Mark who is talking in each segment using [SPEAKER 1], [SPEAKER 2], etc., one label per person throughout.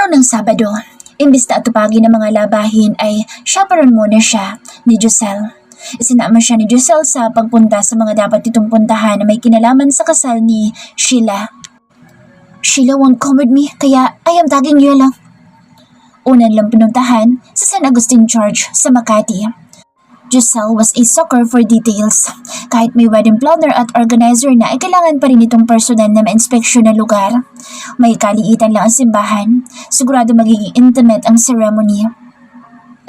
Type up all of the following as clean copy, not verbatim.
[SPEAKER 1] Araw ng Sabado, imbis na atupagin ng mga labahin ay chaperon muna siya ni Giselle. Isinama siya ni Giselle sa pagpunta sa mga dapat itong puntahan na may kinalaman sa kasal ni Sheila. Sheila won't come with me, kaya I am tagging you lang. Unan lang pinuntahan sa San Agustin Church sa Makati. Giselle was a sucker for details. Kahit may wedding planner at organizer na ay kailangan pa rin itong personal na ma-inspeksyon na lugar. May kaliitan lang ang simbahan. Sigurado magiging intimate ang ceremony.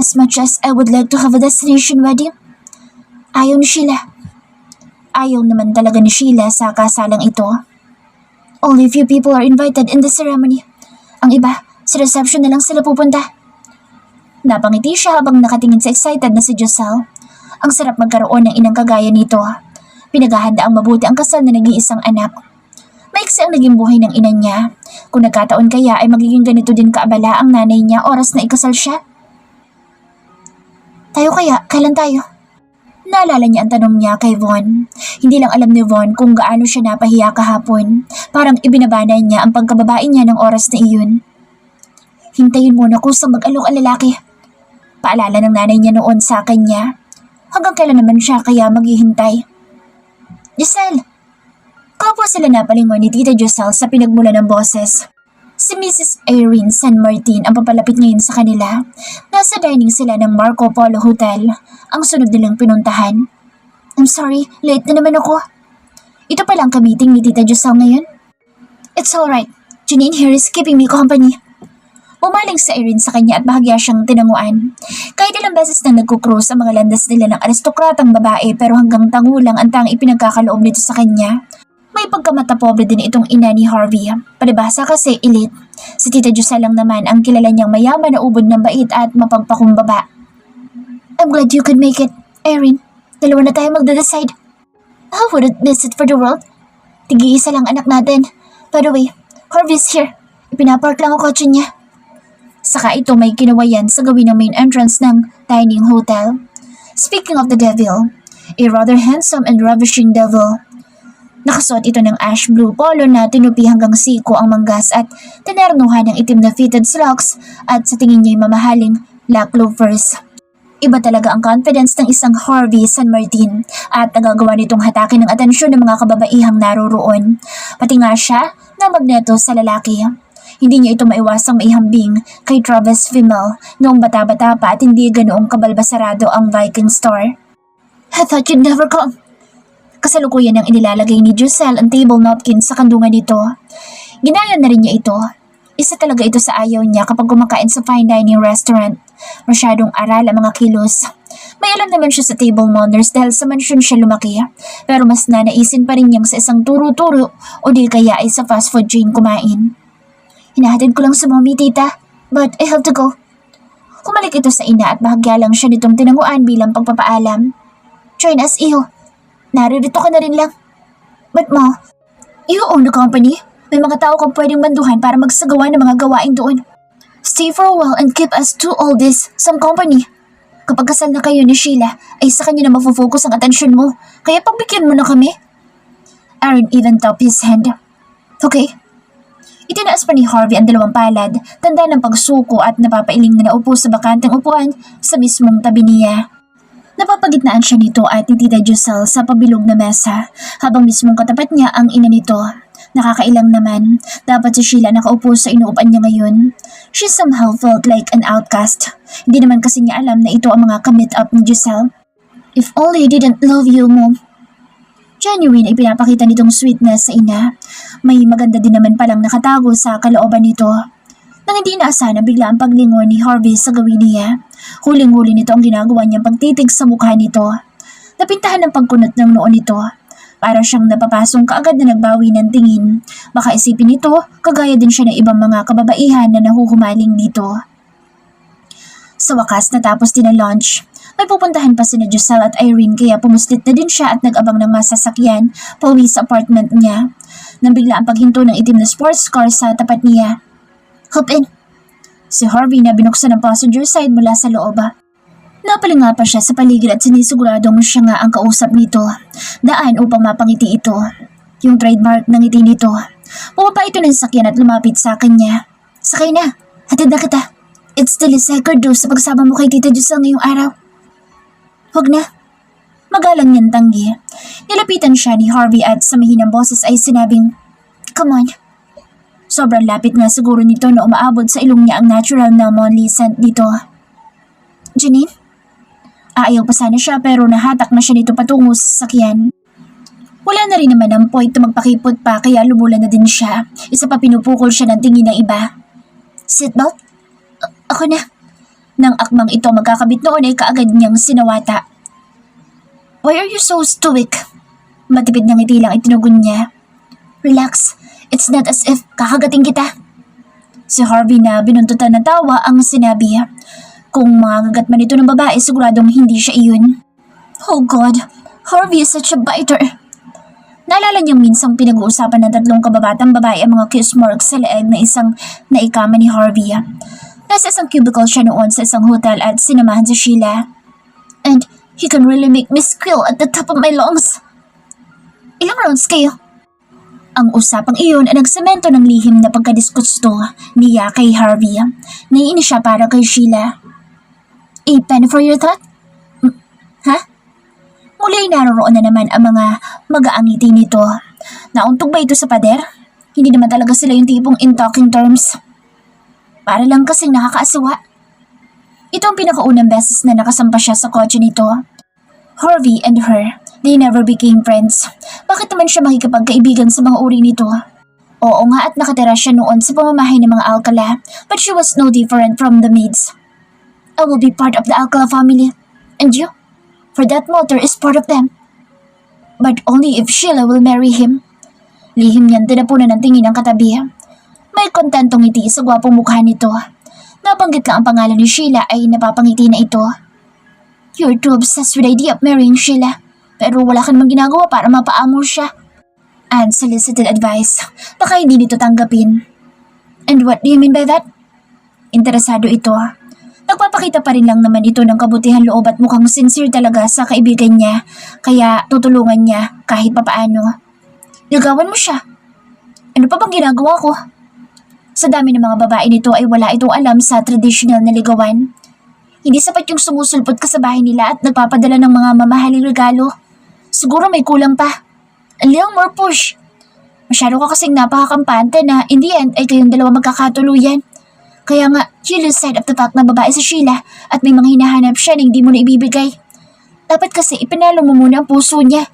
[SPEAKER 1] As much as I would like to have a destination wedding, ayaw ni Sheila. Ayaw naman talaga ni Sheila sa kasalang ito. Only few people are invited in the ceremony. Ang iba, sa reception na lang sila pupunta. Napangiti siya habang nakatingin sa excited na si Giselle. Ang sarap magkaroon ng inang kagaya nito. Pinaghahanda ang mabuti ang kasal na nag-iisang anak. Maiksi ang naging buhay ng ina niya. Kung nagkataon kaya ay magiging ganito din kaabala ang nanay niya oras na ikasal siya. Tayo kaya? Kailan tayo? Naalala niya ang tanong niya kay Von. Hindi lang alam ni Von kung gaano siya napahiya kahapon. Parang ibinabana niya ang pagkababae niya ng oras na iyon. Hintayin muna ko sa mag-alok ang lalaki. Paalala ng nanay niya noon sa kanya. Hanggang kailan naman siya kaya maghihintay? Giselle! Kapwa sila napalingon ni Tita Giselle sa pinagmula ng boses. Si Mrs. Irene San Martin ang papalapit ngayon sa kanila. Nasa dining sila ng Marco Polo Hotel, ang sunod nilang pinuntahan. I'm sorry, late na naman ako. Ito palang ka-meeting ni Tita Giselle ngayon? It's alright, Janine here is keeping me company. Umaling sa Irene sa kanya at bahagya siyang tinanguan. Kahit ilang beses nang nagkukrus ang mga landas nila ng aristokratang babae pero hanggang tangulang ang tang ipinagkakaloob nito sa kanya. May pagkamatapobre din itong ina ni Harvey. Palibhasa kasi elite. Si Tita Giselle lang naman ang kilala niyang mayaman na ubod ng bait at mapagpakumbaba. I'm glad you could make it, Irene. Dalawa na tayo magde-decide. I wouldn't miss it for the world. Tigi-isa lang anak natin. By the way, Harvey's here. Ipinapark lang ang kotse niya. Saka ito may kinawayan sa gawin ng main entrance ng dining hotel. Speaking of the devil, a rather handsome and ravishing devil. Nakasuot ito ng ash blue polo na tinupi hanggang siko ang manggas at tinernuhan ng itim na fitted slacks at sa tingin niya'y mamahaling black loafers. Iba talaga ang confidence ng isang Harvey San Martin at nagagawa nitong hatakin ng atensyon ng mga kababaihang naroroon. Pati nga siya na magneto sa lalaki. Hindi niya ito maiwasang maihambing kay Travis Fimmel noong bata-bata pa at hindi ganoong kabalbasarado ang Viking Star. I thought you'd never come. Kasalukuyan ang inilalagay ni Giselle ang table napkin sa kandungan nito. Ginaya na rin niya ito. Isa talaga ito sa ayaw niya kapag kumakain sa fine dining restaurant. Masyadong aral ang mga kilos. May alam naman siya sa table manners dahil sa mansyon siya lumaki. Pero mas nanaisin pa rin niyang sa isang turo-turo o di kaya ay sa fast food chain kumain. Hinahatid ko lang sa mommy, tita. But I have to go. Humalik ito sa ina at bahagya lang siya nitong tinanguan bilang pagpapaalam. Join us, iho. Naririto ka na rin lang. But ma, you own the company. May mga tao kang pwedeng banduhan para magsagawa ng mga gawain doon. Stay for a while and keep us to all this, some company. Kapag kasal na kayo ni Sheila, ay sa kanya na mafofocus ang atensyon mo. Kaya pagbigyan mo na kami. Aaron even tapped his hand. Okay. Itinaas pa ni Harvey ang dalawang palad, tanda ng pagsuko at napapailing na naupo sa bakanteng upuan sa mismong tabi niya. Napapagitnaan siya nito at ni Tita Giselle sa pabilog na mesa, habang mismong katapat niya ang ina nito. Nakakailang naman, dapat si Sheila nakaupo sa inuupan niya ngayon. She somehow felt like an outcast. Hindi naman kasi niya alam na ito ang mga ka-meet up ni Giselle. If only I didn't love you, Mom. Genuine ay pinapakita nitong sweetness sa ina. May maganda din naman palang nakatago sa kalooban nito. Nang hindi naasahan ang bigla ang paglingon ni Harvey sa gawin niya. Huling-huli nito ang ginagawa niyang pagtitig sa mukha nito. Napintahan ng pagkunot ng noon nito. Para siyang napapasong kaagad na nagbawi ng tingin. Baka isipin nito, kagaya din siya ng ibang mga kababaihan na nahuhumaling dito. Sa wakas natapos din ang lunch. May pupuntahan pa sina Giselle at Irene kaya pumuslit na din siya at nag-abang ng masasakyan pauwi sa apartment niya. Nang bigla ang paghinto ng itim na sports car sa tapat niya. Hop in. Si Harvey na binuksan ng passenger side mula sa loob. Napalinga pa siya sa paligid at sinisiguradong siya nga ang kausap nito. Daan upang mapangiti ito. Yung trademark ng ngiti nito. Bumaba ito ng sakyan at lumapit sa kanya. Sakay na. Hatid na kita. It's still a sacred dose sa pagsama mo kay Tita Jusel ngayong araw. Huwag na. Magalang niyang tanggi. Nilapitan siya ni Harvey at sa mahinang boses ay sinabing, "Come on." Sobrang lapit nga siguro nito na umaabot sa ilong niya ang natural na monly scent dito. "Janine?" Aayaw pa sana siya pero nahatak na siya nito patungo sa sakyan. Wala na rin naman ang point na magpakipot pa kaya lumulan na din siya. Isa pa pinupukol siya ng tingin ng iba. "Seatbelt? Ako na." Nang akmang ito magkakabit noon ay kaagad niyang sinawata. "Why are you so stoic?" Matipid na ngiti lang itinugon niya. "Relax. It's not as if kakagating kita." Si Harvey na binuntutan ng tawa ang sinabi. Kung magagat man ito ng babae, siguradong hindi siya iyon. Oh God, Harvey is such a biter. Naalala niyang minsang pinag-uusapan ng tatlong kababatang babae ang mga kiss marks sa leeg na isang naikama ni Harvey. Nasa isang cubicle siya noon sa isang hotel at sinamahan si Sheila. "And he can really make me squeal at the top of my lungs." "Ilang rounds kayo?" Ang usapang iyon ay nagsemento ng lihim na pagkadiskusto niya kay Harvey. Naiinis siya para kay Sheila. "A pen for your thought?" "Ha?" Muli naroon na naman ang mga mag-aangiti nito. Nauntog ba ito sa pader? Hindi naman talaga sila yung tipong in talking terms. Para lang kasing nakakaaswa. Ito ang pinakaunang beses na nakasampa siya sa kotse nito. Harvey and her, they never became friends. Bakit naman siya makikipagkaibigan sa mga uri nito? Oo nga at nakatira siya noon sa pamamahay ng mga Alcala, but she was no different from the maids. "I will be part of the Alcala family. And you? For that matter is part of them. But only if Sheila will marry him." Lihim niyan tinapunan ng tingin ng katabi. May kontentong ngiti sa gwapong mukha nito. Nabanggit lang ang pangalan ni Sheila ay napapangiti na ito. "You're too obsessed with the idea of marrying Sheila. Pero wala ka namang ginagawa para mapaamor siya." Unsolicited advice. Baka hindi nito tanggapin. "And what do you mean by that?" Interesado ito. Nagpapakita pa rin lang naman ito ng kabutihan loob at mukhang sincere talaga sa kaibigan niya, kaya tutulungan niya kahit papaano. "Ligawan mo siya." "Ano pa bang ginagawa ko?" Sa dami ng mga babae nito ay wala itong alam sa traditional na ligawan. Hindi sapat yung sumusulpot ka sa bahay nila at nagpapadala ng mga mamahaling regalo. Siguro may kulang pa. A little more push. Masyado ka kasing napakakampante na in the end ay kayong dalawa magkakatuluyan. Kaya nga, you lose sight of the fact na babae si Sheila at may mga hinahanap siya na hindi mo na ibibigay. Dapat kasi ipinalo mo muna ang puso niya.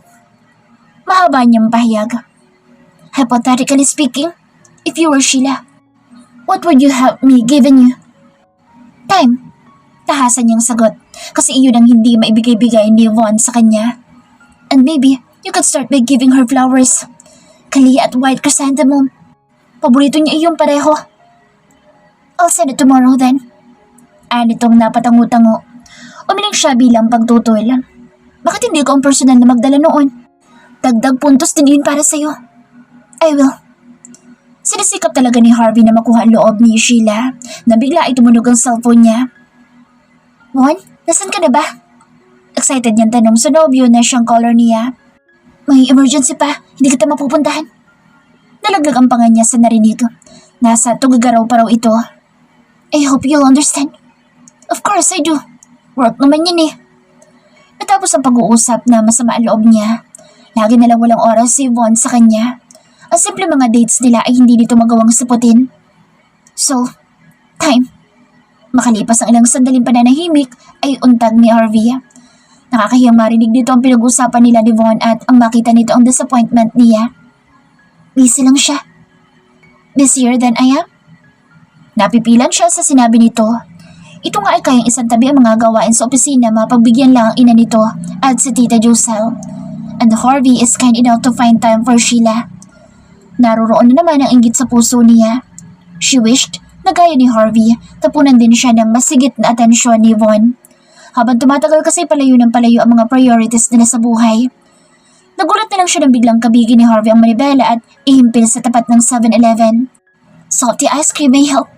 [SPEAKER 1] Mahaba niyang pahayag. "Hypothetically speaking, if you were Sheila, what would you have me given you?" "Time." Tahasan niyang sagot kasi iyon ang hindi maibigay-bigay ni Von sa kanya. "And maybe you could start by giving her flowers. Kalia at white chrysanthemum. Paborito niya iyong pareho." "I'll send it tomorrow then." Anitong napatango-tango. Umiling siya bilang pagtutol. "Bakit hindi ko ang personal na magdala noon? Dagdag puntos din yun para sa'yo." "I will." Sinisikap talaga ni Harvey na makuha ang loob ni Sheila na bigla ay tumunog ang cellphone niya. "Juan, nasan ka na ba?" Excited niyang tanong sa nobyo na siyang caller niya. "May emergency pa, hindi kita mapupuntahan." Nalaglag ang panga niya sa narinig. Nasa tugagaraw pa raw ito. "I hope you'll understand." "Of course I do. Work naman yan eh." Natapos ang pag-uusap na masama ang loob niya. Lagi nalang walang oras si Von sa kanya. Ang simple mga dates nila ay hindi nito magawang saputin. So, time. Makalipas ang ilang sandaling pananahimik ay untag ni Harvey. Nakakahiyang marinig dito ang pinag-usapan nila ni Von at ang makita nito ang disappointment niya. Busy lang siya. Busier than I am? Napipilan siya sa sinabi nito. Ito nga ay kayang isang tabi ang mga gawain sa opisina mapagbigyan lang ang ina nito at si Tita Jusel. And Harvey is kind enough to find time for Sheila. Naroroon na naman ang inggit sa puso niya. She wished na gaya ni Harvey, tapunan din siya ng masigit na atensyon ni Von. Habang tumatagal kasi palayo ng palayo ang mga priorities nila sa buhay. Nagulat na lang siya ng biglang kabigi ni Harvey ang manibela at ihimpil sa tapat ng 7-Eleven. "Salty ice cream may help."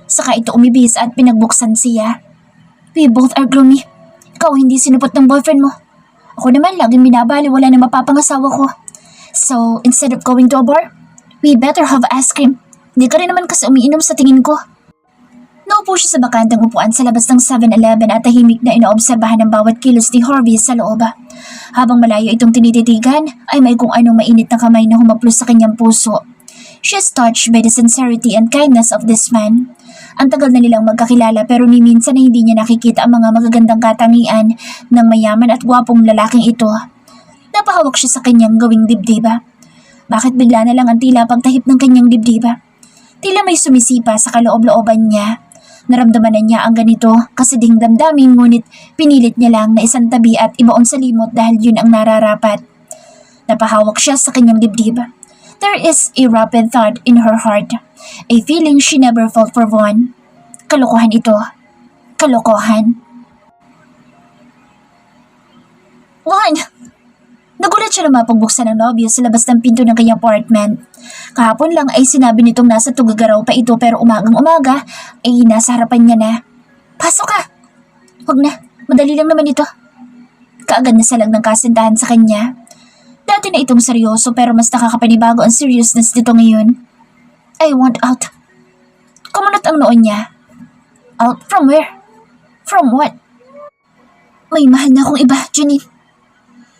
[SPEAKER 1] Saka ito umibis at pinagbuksan siya. "We both are gloomy. Ikaw hindi sinupot ng boyfriend mo. Ako naman laging binabali wala na mapapangasawa ko. So, instead of going to a bar, we better have ice cream. Hindi ka rin naman kasi umiinom sa tingin ko." Nakaupo siya sa bakantang upuan sa labas ng 7-Eleven at tahimik na inoobserbahan ng bawat kilos ni Harvey sa loob. Habang malayo itong tinititigan, ay may kung anong mainit na kamay na humaplos sa kanyang puso. She is touched by the sincerity and kindness of this man. Ang tagal na nilang magkakilala pero ni minsan na hindi niya nakikita ang mga magagandang katangian ng mayaman at gwapong lalaking ito. Napahawak siya sa kanyang gawing dibdiba. Bakit bigla na lang ang tila pagtahip ng kanyang dibdiba? Tila may sumisipa sa kaloob-looban niya. Naramdaman na niya ang ganito kasi ding damdamin ngunit pinilit niya lang na isang tabi at ibaon sa limot dahil yun ang nararapat. Napahawak siya sa kanyang dibdib. There is a rapid thought in her heart. A feeling she never felt for Von. Kalokohan ito. Kalokohan. Von! Nagulat siya na mapagbuksan ng nobyo sa labas ng pinto ng kanyang apartment. Kahapon lang ay sinabi nitong nasa Tugigaraw pa ito pero umagang-umaga ay nasa harapan niya na. Pasok ka! Huwag na, madali lang naman ito. Kaagad na salang ng kasintahan sa kanya. Dati na itong seryoso pero mas nakakapanibago ang seriousness nito ngayon. I want out. Kumunot ang noon niya. Out from where? From what? May mahal na akong iba, Janine.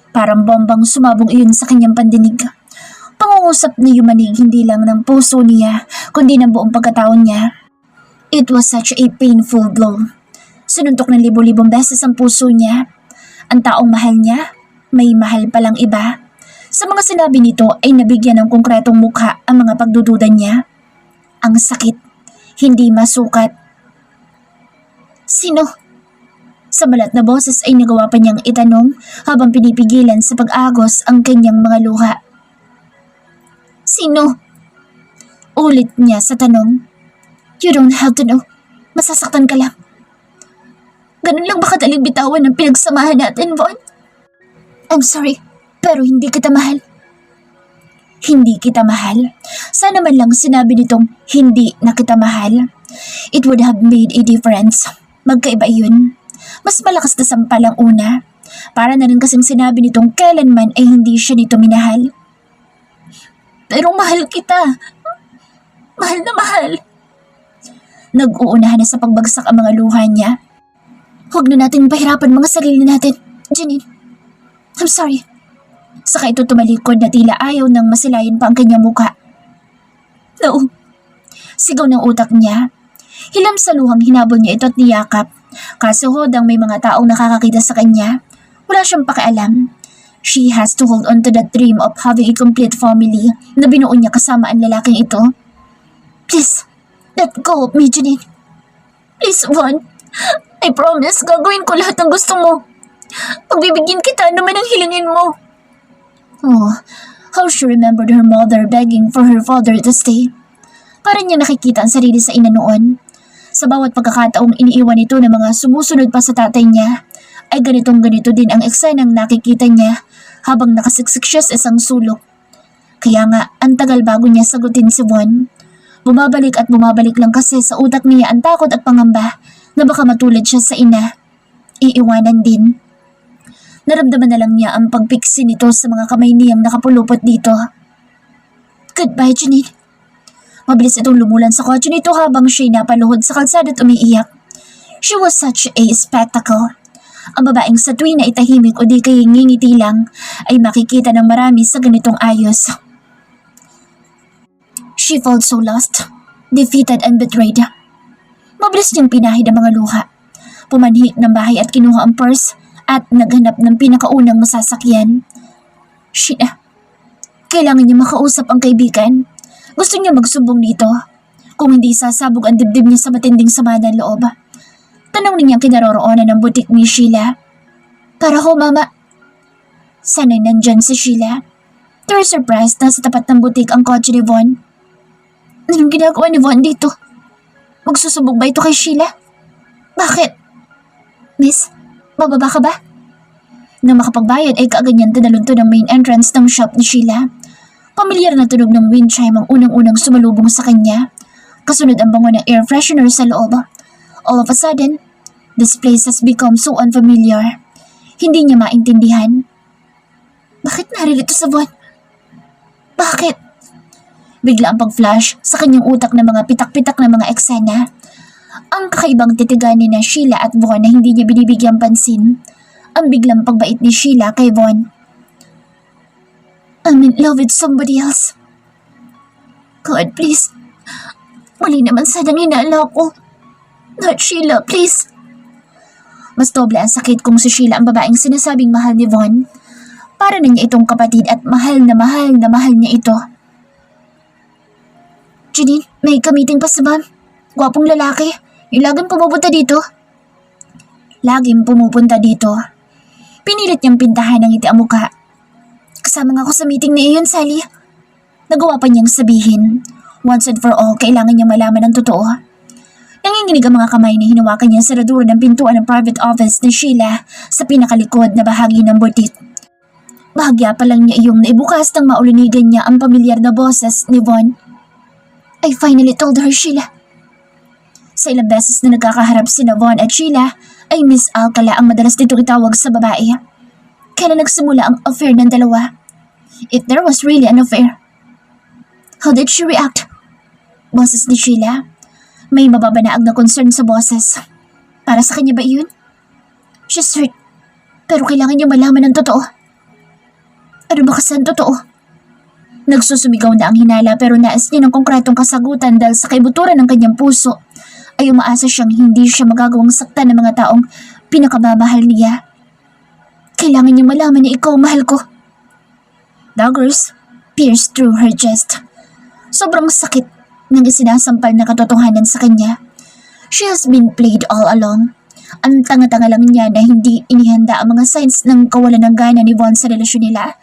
[SPEAKER 1] Parang bombang sumabog iyon sa kanyang pandinig. Pangungusap ni Yumanig hindi lang ng puso niya, kundi ng buong pagkataon niya. It was such a painful blow. Sinuntok ng libo-libong beses ang puso niya. Ang taong mahal niya, may mahal palang iba. Sa mga sinabi nito ay nabigyan ng konkretong mukha ang mga pagdududa niya. Ang sakit, hindi masukat. Sino? Sa malat na boses ay nagawa pa niyang itanong habang pinipigilan sa pag-agos ang kanyang mga luha. Sino? Ulit niya sa tanong. You don't have to know. Masasaktan ka lang. Ganun lang ba kadaling bitawan ng pinagsamahan natin, Von? I'm sorry, pero hindi kita mahal. Hindi kita mahal? Sana man lang sinabi nitong hindi na kita mahal. It would have made a difference. Magkaiba yun. Mas malakas na sampal ang una. Para na rin kasing sinabi nitong kailanman ay hindi siya nito minahal. Pero mahal kita. Mahal na mahal. Nag-uunahan na sa pagbagsak ang mga luha niya. Huwag na nating pahirapan mga sarili natin, Janine. I'm sorry. Saka ito tumalikod na tila ayaw nang masilayan pa ang kanyang mukha. No. Sigaw ng utak niya. Hilam sa luhang hinabol niya ito at niyakap. Kaso hodang may mga taong nakakakita sa kanya, wala siyang pakialam. She has to hold on to that dream of having a complete family na binuo niya kasama ang lalaking ito. Please, let go of me, Janine. Please, Von. I promise, gagawin ko lahat ng gusto mo. Pagbibigyan kita naman ang hilingin mo. Oh, how she remembered her mother begging for her father to stay. Parang niya nakikita ang sarili sa ina noon. Sa bawat pagkakataong iniiwan ito ng mga sumusunod pa sa tatay niya, ay ganitong-ganito din ang eksenang nakikita niya habang nakasiksik siya sa isang sulok. Kaya nga, ang tagal bago niya sagutin si Von. Bumabalik at bumabalik lang kasi sa utak niya ang takot at pangamba na baka matulad siya sa ina. Iiwanan din. Naramdaman na lang niya ang pagpiksi nito sa mga kamay niyang nakapulupot dito. Goodbye, Janine. Mabilis itong lumulan sa kotse nito habang siya'y napaluhod sa kalsada at umiiyak. She was such a spectacle. Ang babaeng sa tuwing na itahimik o di kaya ngingiti lang ay makikita ng marami sa ganitong ayos. She felt so lost, defeated and betrayed. Mabilis niyang pinahid ang mga luha. Pumanhik ng bahay at kinuha ang purse at naghanap ng pinakaunang masasakyan. Sheena, kailangan niya makausap ang kaibigan. Gusto niya magsumbong dito. Kung hindi sasabog ang dibdib niya sa matinding sama ng loob. Tanong niya kinaroroonan ng butik ni Sheila. Para ho, Mama. Sana'y nandyan si Sheila. To her surprise, nasa tapat ng butik ang kotse ni Von. Anong ginagawa ni Von dito? Magsusubog ba ito kay Sheila? Bakit? Miss, bababa ka ba? Nang makapagbayad ay kaagad niyang tinalunto ng main entrance ng shop ni Sheila. Pamilyar na tunog ng wind chime ang unang-unang sumalubong sa kanya. Kasunod ang bango ng air freshener sa loob. All of a sudden, this place has become so unfamiliar. Hindi niya maintindihan. Bakit naririto sa Von? Bakit? Bigla ang pag-flash sa kanyang utak ng mga pitak-pitak na mga eksena. Ang kakaibang titigan ni na Sheila at Von na hindi niya binibigyang pansin. Ang biglang pagbait ni Sheila kay Von. I'm in love with somebody else. God, please. Mali naman sanang hinala ko. Not Sheila, please. Mas doble ang sakit kung si Sheila ang babaeng sinasabing mahal ni Von. Para na niya itong kapatid at mahal na mahal na mahal niya ito. Janine, may kamiting pa sa ma'am. Gwapong lalaki. Yung laging pumupunta dito. Laging pumupunta dito. Pinilit niyang pintahan ng ngiti ang mukha. Kasama nga ako sa meeting na iyon, Sally. Nagawa pa niyang sabihin. Once and for all, kailangan niya malaman ang totoo. Nanginginig ang mga kamay na hinawakan niya sa radura ng pintuan ng private office ni Sheila sa pinakalikod na bahagi ng butit. Bahagya pa lang niya iyong naibukas nang maulinigan niya ang pamilyar na boses ni Von. I finally told her, Sheila. Sa ilang beses na nagkakaharap sina Von at Sheila, ay Miss Alcala ang madalas dito itawag sa babae. Kailan nagsimula ang affair ng dalawa? If there was really an affair. How did she react? Boses ni Sheila. May mababanaag na concern sa boses. Para sa kanya ba iyon? She's hurt. Pero kailangan niya malaman ang totoo. Ano ba kasi ang totoo? Nagsusumigaw na ang hinala pero nais niya ng konkretong kasagutan dahil sa kaibuturan ng kanyang puso ay umaasa siyang hindi siya magagawang saktan ng mga taong pinakamamahal niya. Kailangan niya malaman na ikaw mahal ko. Daggers pierced through her chest. Sobrang sakit ng isinasampal na katotohanan sa kanya. She has been played all along. Ang tanga-tanga lang niya na hindi inihanda ang mga signs ng kawalan ng gana ni Von sa relasyon nila.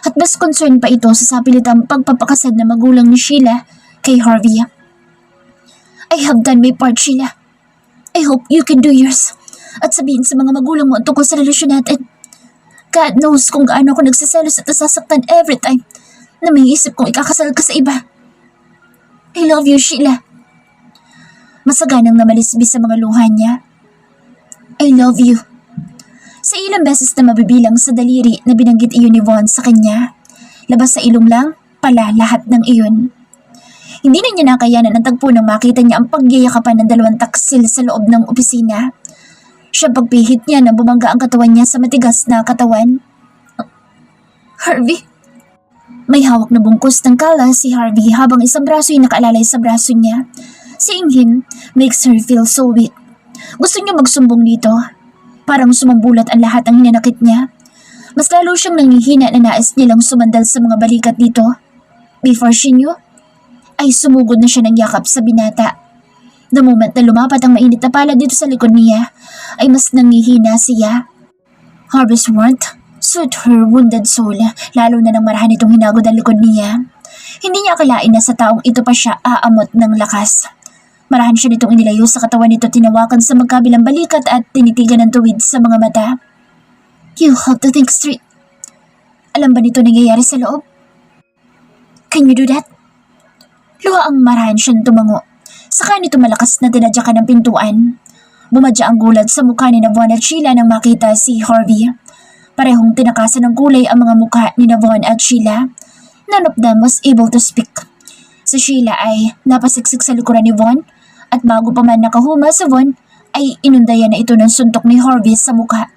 [SPEAKER 1] At mas concern pa ito sa sapilitang pagpapakasal na magulang ni Sheila kay Harvey. I have done my part, Sheila. I hope you can do yours. At sabihin sa mga magulang mo tungkol sa relasyon natin. God knows kung gaano ako nagsiselos at nasasaktan every time na may isip kong ikakasal ka sa iba. I love you, Sheila. Masaganang namalisbis sa mga luha niya. I love you. Sa ilang beses na mabibilang sa daliri na binanggit iyon ni Von sa kanya, labas sa ilong lang pala lahat ng iyon. Hindi na niya nakayanan ang tagpo nang makita niya ang pagyayakapan ng dalawang taksil sa loob ng opisina. Siya pagpihit niya nang bumangga ang katawan niya sa matigas na katawan. Harvey? May hawak na bungkus ng kala si Harvey habang isang braso ay nakaalalay sa braso niya. Seeing him makes her feel so weak. Gusto niya magsumbong dito. Parang sumambulat ang lahat ng hinanakit niya. Mas lalo siyang nangihina na nais nilang sumandal sa mga balikat dito. Before she knew, ay sumugod na siya ng yakap sa binata. The moment na lumapat ang mainit na palad dito sa likod niya, ay mas nangihina siya. Harvey's warmth soothed her wounded soul, lalo na nang marahan itong hinagod ang likod niya. Hindi niya akalain na sa taong ito pa siya aamot ng lakas. Marahan siya nitong inilayo sa katawan nito, tinawakan sa magkabilang balikat at tinitigan ng tuwid sa mga mata. You have to think straight. Alam ba nito nangyayari sa loob? Can you do that? Luha ang marahan siyang tumango. Saka nito malakas na tinadyakan ng pintuan. Bumadya ang gulat sa mukha ni Von at Sheila nang makita si Harvey. Parehong tinakasan ng kulay ang mga mukha ni Von at Sheila. None of them was able to speak. Si Sheila ay napasiksik sa likuran ni Von at bago pa man nakahuma si Von ay inundayan na ito ng suntok ni Harvey sa mukha.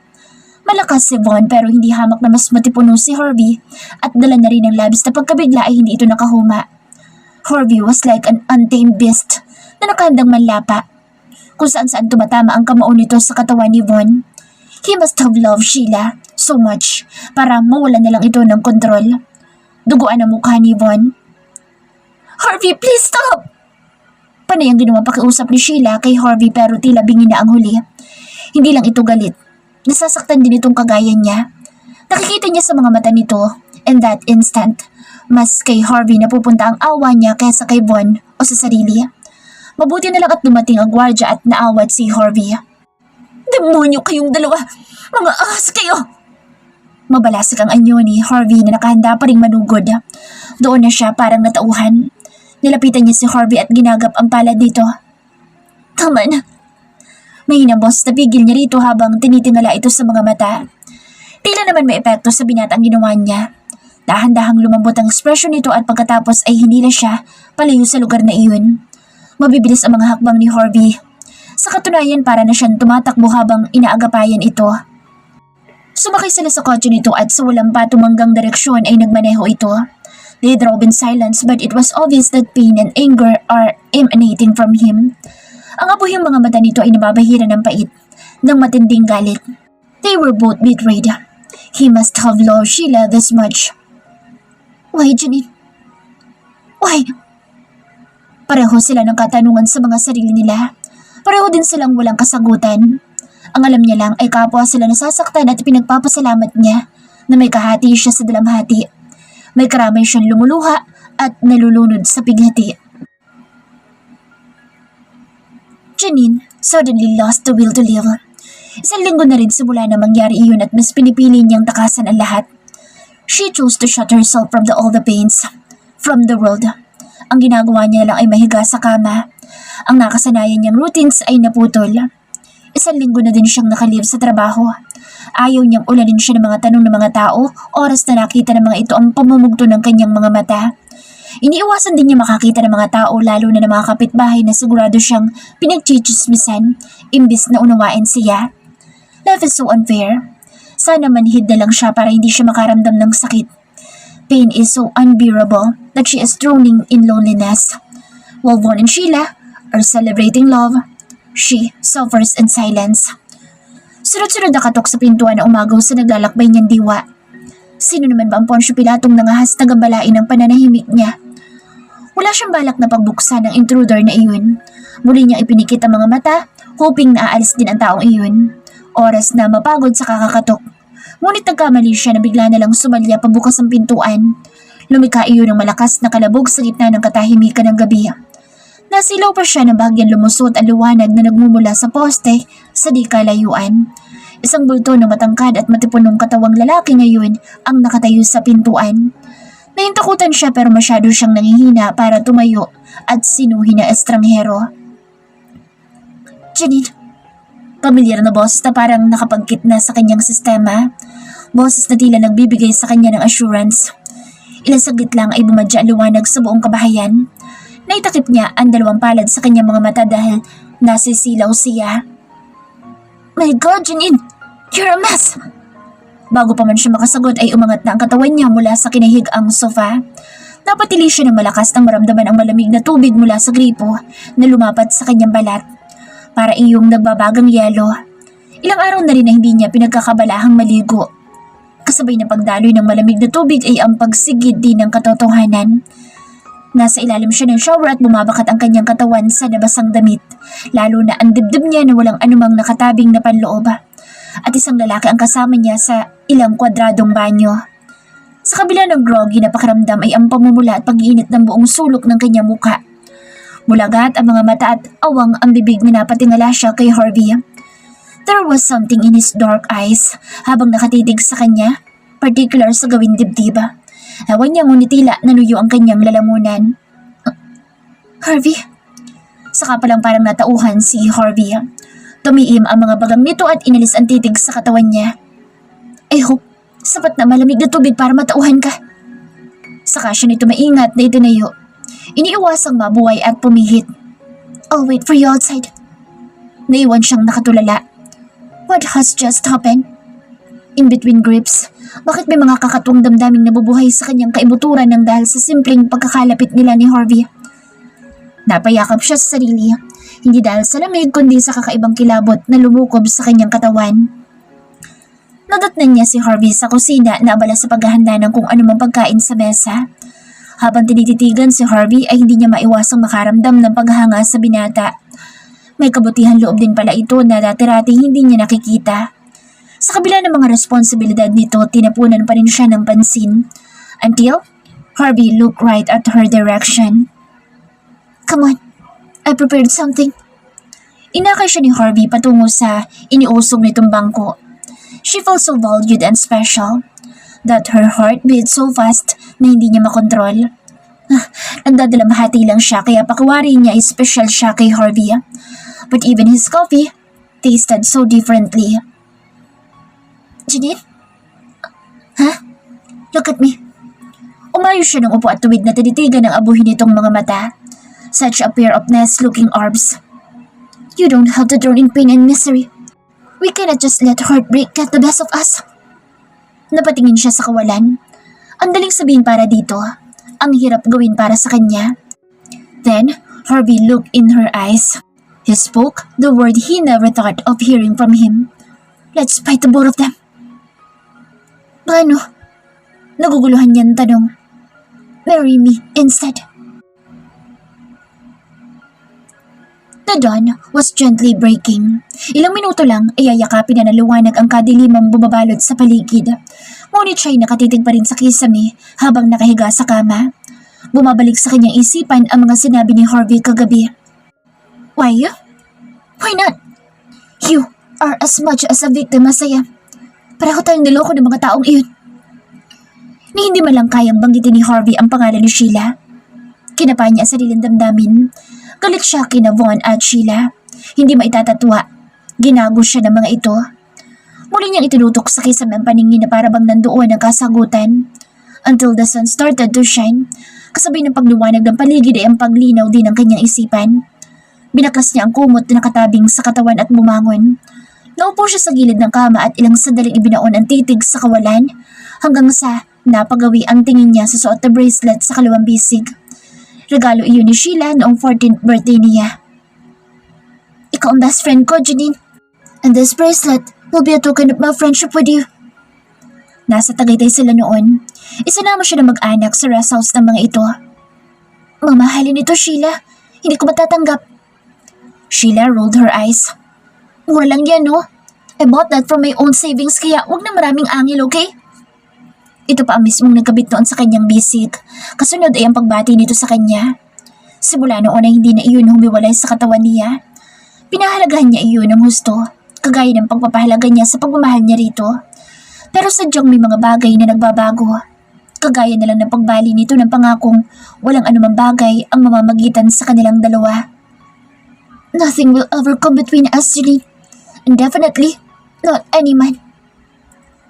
[SPEAKER 1] Malakas si Von pero hindi hamak na mas matipuno si Harvey at dala na rin ng labis na pagkabigla ay hindi ito nakahuma. Harvey was like an untamed beast na nakahandang manlapa. Kung saan-saan tumatama ang kamao nito sa katawan ni Von. He must have loved Sheila so much para mawala na lang ito ng kontrol. Duguan ang mukha ni Von. Harvey, please stop! Panay ang ginawang pakiusap ni Sheila kay Harvey pero tila bingi na ang huli. Hindi lang ito galit. Nasasaktan din itong kagaya niya. Nakikita niya sa mga mata nito, in that instant, mas kay Harvey napupunta ang awa niya kaysa kay Von o sa sarili. Mabuti na lang at dumating ang gwardya at naawat si Harvey. Demonyo kayong dalawa! Mga ahas kayo! Mabalasik ang anyo ni Harvey na nakahanda pa ring manugod. Doon na siya parang natauhan. Nilapitan niya si Harvey at ginagap ang palad dito. Tama na. May hinambos na pigil niya rito habang tinitingala ito sa mga mata. Tila naman may epekto sa binatang ginawa niya. Dahan-dahang lumambot ang ekspresyon nito at pagkatapos ay hinila siya palayo sa lugar na iyon. Mabibilis ang mga hakbang ni Harvey. Sa katunayan para na siyang tumatakbo habang inaagapayan ito. Sumakay sila sa kotse nito at sa walang patumanggang direksyon ay nagmaneho ito. They drove in silence but it was obvious that pain and anger are emanating from him. Ang abuhing mga mata nito ay nababahira ng pait, ng matinding galit. They were both betrayed. He must have loved Sheila this much. Why, Janine? Why? Pareho sila ng katanungan sa mga sarili nila. Pareho din silang walang kasagutan. Ang alam niya lang ay kapwa sila nasasaktan at pinagpapasalamat niya na may kahati siya sa dalamhati. May karamay siyang lumuluha at nalulunod sa pighati. Janine suddenly lost the will to live. Isang linggo na rin simula na mangyari iyon at mas pinipili niyang takasan ang lahat. She chose to shut herself from all the pains, from the world. Ang ginagawa niya lang ay mahiga sa kama. Ang nakasanayan niyang routines ay naputol. Isang linggo na din siyang nakalib sa trabaho. Ayaw niyang ulanin siya ng mga tanong ng mga tao, oras na nakita ng mga ito ang pamumugto ng kanyang mga mata. Iniiwasan din niya makakita ng mga tao lalo na ng mga kapitbahay na sigurado siyang pinagchichismisan, imbis na unawain siya. Life is so unfair. Sana manhid na lang siya para hindi siya makaramdam ng sakit. Pain is so unbearable that she is drowning in loneliness. While Von and Sheila are celebrating love, she suffers in silence. Sunod-sunod na katok sa pintuan na umagaw sa naglalakbay niyang diwa. Sino naman ba ang Poncio Pilatong nangahas na gambalain ng pananahimik niya? Wala siyang balak na pagbuksan ng intruder na iyon. Muli niyang ipinikit ang mga mata, hoping na aalis din ang taong iyon. Oras na mapagod sa kakakatok. Ngunit nagkamali siya na bigla na lang sumalya pabukas ang pintuan. Lumika iyon ng malakas na kalabog sa gitna ng katahimikan ng gabi. Nasilaw pa siya na bahagyang lumusot ang liwanag na nagmumula sa poste sa di kalayuan. Isang bulto na matangkad at matipunong katawang lalaki ngayon ang nakatayo sa pintuan. Nahintakutan siya pero masyado siyang nangihina para tumayo at sinuhin na estranghero. Janine. Pamilyar na boses na parang nakapagkit na sa kanyang sistema. Boses na tila nagbibigay sa kanya ng assurance. Ilang saglit lang ay bumadya ang liwanag sa buong kabahayan. Naitakip niya ang dalawang palad sa kanyang mga mata dahil nasisilaw siya. My God, Janine! You're a mess! Bago pa man siya makasagot ay umangat na ang katawan niya mula sa kinahig-ang sofa. Napatili siya ng malakas nang maramdaman ang malamig na tubig mula sa gripo na lumapat sa kanyang balat. Para iyong nagbabagang yelo. Ilang araw na rin na hindi niya pinagkakabalahang maligo. Kasabay ng pagdaloy ng malamig na tubig ay ang pagsigid din ng katotohanan. Nasa ilalim siya ng shower at bumabakat ang kanyang katawan sa nabasang damit, lalo na ang dibdib niya na walang anumang nakatabing na panloob. At isang lalaki ang kasama niya sa ilang kwadradong banyo. Sa kabila ng groggy na pakiramdam ay ang pamumula at pag-iinit ng buong sulok ng kanyang muka. Mulagat ang mga mata at awang ang bibig na napatingala siya kay Harvey. There was something in his dark eyes habang nakatitig sa kanya, particular sa gawing dibdib. Ewan niya ngunit tila nanuyo ang kanyang lalamunan. Harvey? Saka palang parang natauhan si Harvey. Tumiim ang mga bagang nito at inalis ang titig sa katawan niya. I hope sapat na malamig na tubig para matauhan ka. Saka siya nito maingat na itinayo. Iniiwasang mabuhay at pumihit. I'll wait for you outside. Naiwan siyang nakatulala. What has just happened? In between grips, bakit may mga kakatuwang damdaming nabubuhay sa kanyang kaibuturan ng dahil sa simpleng pagkakalapit nila ni Harvey? Napayakap siya sa sarili, hindi dahil sa lamig kundi sa kakaibang kilabot na lumukob sa kanyang katawan. Nadatnan niya si Harvey sa kusina na abala sa paghahanda ng kung anumang pagkain sa mesa. Habang tinititigan si Harvey ay hindi niya maiwasang makaramdam ng paghanga sa binata. May kabutihan loob din pala ito na dati-rati hindi niya nakikita. Sa kabila ng mga responsibilidad nito, tinapunan pa rin siya ng pansin. Until Harvey looked right at her direction. Come on, I prepared something. Inakay siya ni Harvey patungo sa iniusog nitong bangko. She felt so valued and special that her heart beat so fast na hindi niya makontrol. Nagdadalamhati lang siya kaya pakiwari niya ay special siya kay Harvey. But even his coffee tasted so differently. Janine? Huh? Look at me. Umayo siya ng upo at tuwid na tinitigan ng abuhin nitong mga mata. Such a pair of nice-looking arms. You don't have to drown in pain and misery. We cannot just let heartbreak get the best of us. Napatingin siya sa kawalan. Ang daling sabihin para dito. Ang hirap gawin para sa kanya. Then, Harvey looked in her eyes. He spoke the word he never thought of hearing from him. Let's fight the both of them. Paano? Naguguluhan niya ang tanong. Marry me instead. The dawn was gently breaking. Ilang minuto lang ay yayakapin na naliwanag ang kadilimang bumabalot sa paligid. Ngunit siya'y nakatitig pa rin sa kisame habang nakahiga sa kama. Bumabalik sa kanyang isipan ang mga sinabi ni Harvey kagabi. Why? Why not? You are as much as a victim as I am. Pareho tayong niloko ng mga taong iyon. Ni hindi man lang kayang banggitin ni Harvey ang pangalan ni Sheila. Kinapa niya ang sariling damdamin. Galit siya kina Von at Sheila. Hindi maitatatwa. Ginago siya ng mga ito. Muli niyang itinutok sa kisame ang paningin na parabang nandoon ang kasagutan. Until the sun started to shine, kasabay ng pagliwanag ng paligid ay ang paglinaw din ng kanyang isipan. Binaklas niya ang kumot na nakatabing sa katawan at bumangon. Naupo siya sa gilid ng kama at ilang sandaling ibinaon ang titig sa kawalan hanggang sa napagawi ang tingin niya sa suot na bracelet sa kaliwang bisig. Regalo iyon ni Sheila noong 14th birthday niya. Ikaw ang best friend ko, Janine. And this bracelet will be a token of my friendship with you. Nasa Tagaytay sila noon. Isinama siya ng mag-anak sa rest house ng mga ito. Mamahalin ito, Sheila. Hindi ko matatanggap. Sheila rolled her eyes. Mura lang yan, no? I bought that from my own savings kaya wag na maraming angil, okay? Ito pa ang mismong nagkabit noon sa kanyang bisig. Kasunod ay ang pagbati nito sa kanya. Simula noon ay hindi na iyon humiwalay sa katawan niya. Pinahalagahan niya iyon ng husto, kagaya ng pagpapahalaga niya sa pagmamahal niya rito. Pero sadyang may mga bagay na nagbabago. Kagaya na lang ng pagbali nito ng pangakong walang anumang bagay ang mamamagitan sa kanilang dalawa. Nothing will ever come between us, Janine. And definitely, not any man.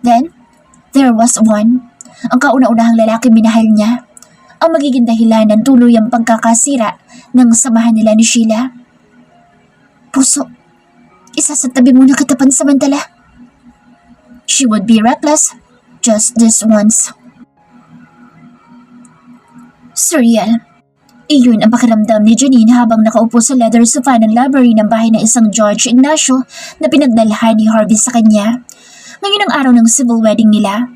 [SPEAKER 1] Then, there was one. Ang kauna-unahang lalaki minahal niya. Ang magiging dahilan ng tuluyang pagkakasira ng samahan nila ni Sheila. Puso, isasatabi mo na kita pansamantala. She would be reckless, just this once. Surreal. Iyon ang pakiramdam ni Janine habang nakaupo sa leather sofa ng library ng bahay ng isang George Ignacio na pinagdalhan ni Harvey sa kanya. Ngayon ang araw ng civil wedding nila.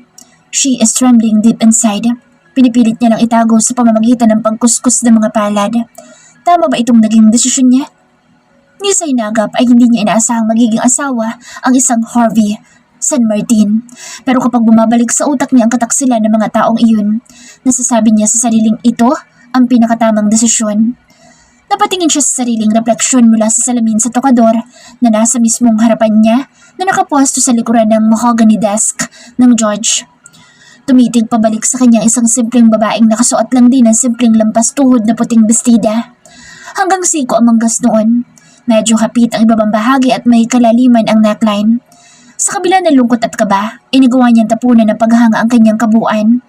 [SPEAKER 1] She is trembling deep inside. Pinipilit niya lang itago sa pamamagitan ng pagkuskus ng mga palad. Tama ba itong naging desisyon niya? Ni sa inagap ay hindi niya inaasahang magiging asawa ang isang Harvey San Martin. Pero kapag bumabalik sa utak niya ang kataksilan ng mga taong iyon, nasasabi niya sa sariling ito ang pinakatamang desisyon. Napatingin siya sa sariling refleksyon mula sa salamin sa tokador na nasa mismong harapan niya na nakapwesto sa likuran ng mahogany desk ng George. Tumitig pabalik sa kanya isang simpleng babaeng nakasuot lang din ng simpleng lampas tuhod na puting bestida. Hanggang siko ang manggas noon. Medyo hapit ang ibabang bahagi at may kalaliman ang neckline. Sa kabila ng lungkot at kaba, inagawa niyang tapunan ng paghanga ang kanyang kabuuan.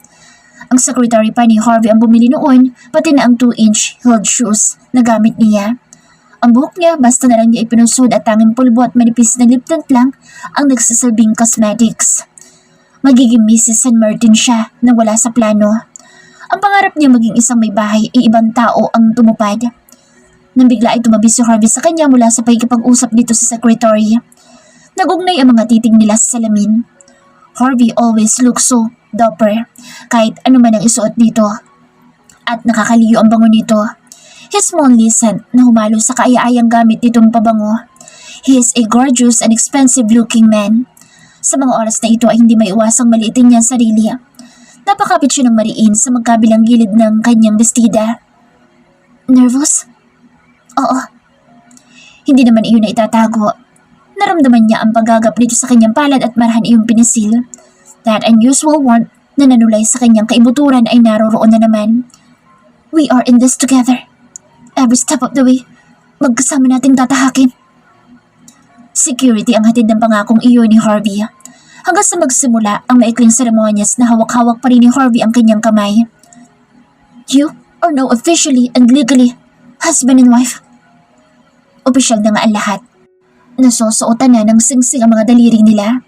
[SPEAKER 1] Ang secretary pa ni Harvey ang bumili noon, pati na ang 2-inch heeled shoes na gamit niya. Ang buhok niya basta na lang niya ipinusod at tanging pulbo at manipis na lip tint lang ang nagsasalbing cosmetics. Magiging Mrs. San Martin siya na wala sa plano. Ang pangarap niya maging isang may bahay ay ibang tao ang tumupad. Nang bigla ay tumabi si Harvey sa kanya mula sa pakikipag-usap dito sa secretary. Nagugnay ang mga titig nila sa salamin. Harvey always looks so dapper kahit ano man ang isuot dito. At nakakaliyo ang bango nito. His monthly scent na humalo sa kaaya-ayang gamit nitong pabango. He is a gorgeous and expensive looking man. Sa mga oras na ito ay hindi maiwasang maliitin niya ang sarili. Napakapit siya ng mariin sa magkabilang gilid ng kanyang bestida. Nervous? Oo. Hindi naman iyon na itatago. Naramdaman niya ang paggagap dito sa kanyang palad at marahan iyong pinisil. That unusual warmth na nanulay sa kanyang kaibuturan ay naroroon na naman. We are in this together. Every step of the way, magkasama nating tatahakin. Security ang hatid ng pangakong iyon ni Harvey. Hanggang sa magsimula ang maikling seremonyas na hawak-hawak pa rin ni Harvey ang kanyang kamay. You are now officially and legally husband and wife. Opisyal na nga ang lahat. Nasusuotan na ng singsing ang mga daliri nila.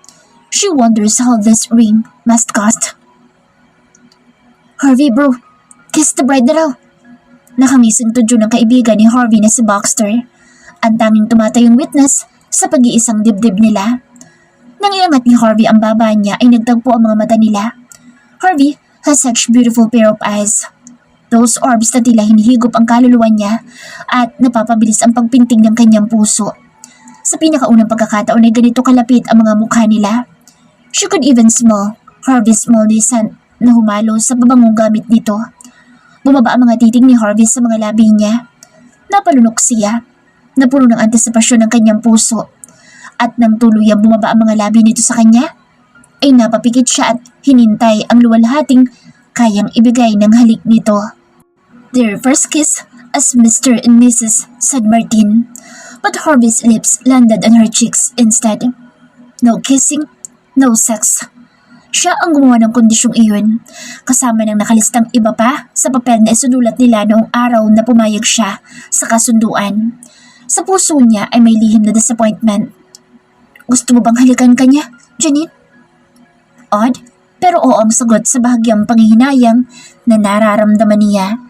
[SPEAKER 1] She wonders how this ring must cost. Harvey bro, kiss the bride na raw. Nakamising tudyo ng kaibigan ni Harvey na si Baxter. Ang tanging tumatayong witness sa pag-iisang dibdib nila. Nang iangat ni Harvey ang baba niya ay nagtagpo ang mga mata nila. Harvey has such beautiful pair of eyes. Those orbs na tila hinihigop ang kaluluwa niya at napapabilis ang pagpintig ng kanyang puso. Sa pinakaunang pagkakataon ay ganito kalapit ang mga mukha nila. She could even smell Harvey's moldy scent na humalo sa babangong gamit nito. Bumaba ang mga titig ni Harvey sa mga labi niya. Napalunok siya, napuno ng antisipasyon ng kanyang puso. At nang tuluyang bumaba ang mga labi nito sa kanya, ay napapikit siya at hinintay ang luwalhating kayang ibigay ng halik nito. Their first kiss as Mr. and Mrs. said Martin, but Harvey's lips landed on her cheeks instead. No kissing, no sex. Siya ang gumawa ng kondisyong iyon, kasama ng nakalistang iba pa sa papel na isunulat nila noong araw na pumayag siya sa kasunduan. Sa puso niya ay may lihim na disappointment. Gusto mo bang halikan ka niya, Janine? Odd, pero oo ang sagot sa bahagyang panghihinayang na nararamdaman niya.